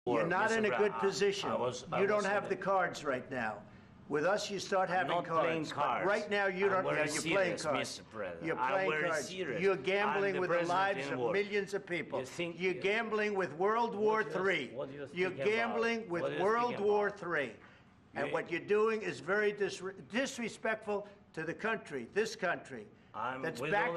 You're not in a good position. You don't have the cards right now. With us, you start having cards. But right now, you don't. You're playing cards. You're playing cards. You're gambling with the lives of millions of people. You're gambling with World War III. You're gambling with World War III. And what you're doing is very disrespectful to the country, this country, that's back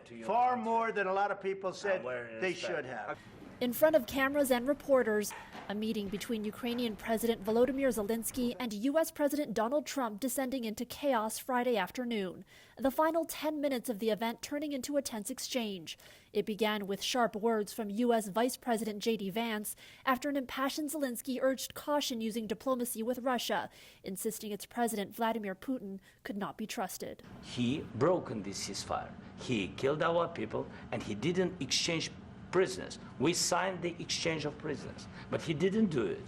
to you, far more than a lot of people said they should have. In front of cameras and reporters, a meeting between Ukrainian President Volodymyr Zelenskyy and U.S. President Donald Trump descending into chaos Friday afternoon. The final 10 minutes of the event turning into a tense exchange. It began with sharp words from U.S. Vice President J.D. Vance after an impassioned Zelenskyy urged caution using diplomacy with Russia, insisting its president Vladimir Putin could not be trusted. He broken this ceasefire. He killed our people, and he didn't exchange prisoners. We signed the exchange of prisoners, but he didn't do it.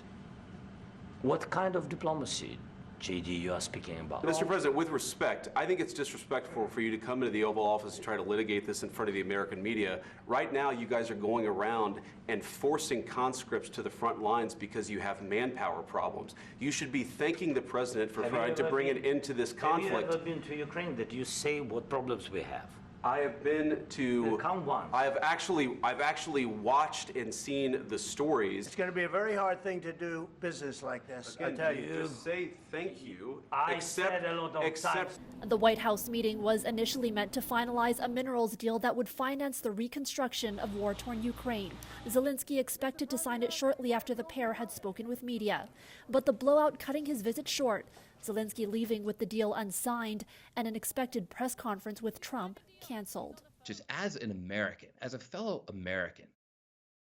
What kind of diplomacy, J.D., you are speaking about? Mr. President, with respect, I think it's disrespectful for you to come into the Oval Office and try to litigate this in front of the American media. Right now, you guys are going around and forcing conscripts to the front lines because you have manpower problems. You should be thanking the President for trying to bring an end to this conflict. Have you ever been to Ukraine that you say what problems we have? I have been to. Come once. I've actually watched and seen the stories. It's going to be a very hard thing to do business like this. I tell you. Just say thank you. I said a lot of times. The White House meeting was initially meant to finalize a minerals deal that would finance the reconstruction of war-torn Ukraine. Zelenskyy expected to sign it shortly after the pair had spoken with media. But the blowout cutting his visit short, Zelenskyy leaving with the deal unsigned and an expected press conference with Trump canceled. Just as an American, as a fellow American,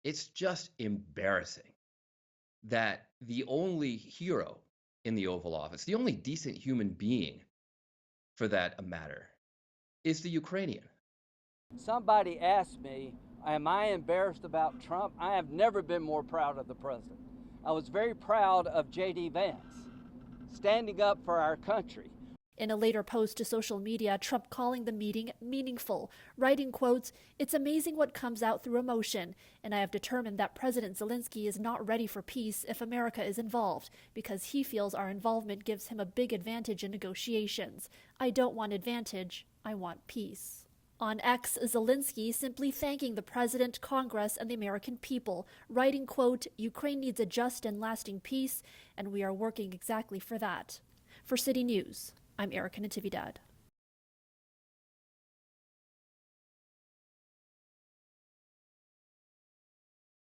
it's just embarrassing that the only hero in the Oval Office, the only decent human being for that matter, is the Ukrainian. Somebody asked me, am I embarrassed about Trump? I have never been more proud of the president. I was very proud of J.D. Vance, standing up for our country. In a later post to social media, Trump calling the meeting meaningful, writing, quotes, "It's amazing what comes out through emotion, and I have determined that President Zelenskyy is not ready for peace if America is involved, because he feels our involvement gives him a big advantage in negotiations. I don't want advantage, I want peace." On X, Zelenskyy simply thanking the president, Congress, and the American people, writing, quote, "Ukraine needs a just and lasting peace, and we are working exactly for that." For City News, I'm Erica Natividad.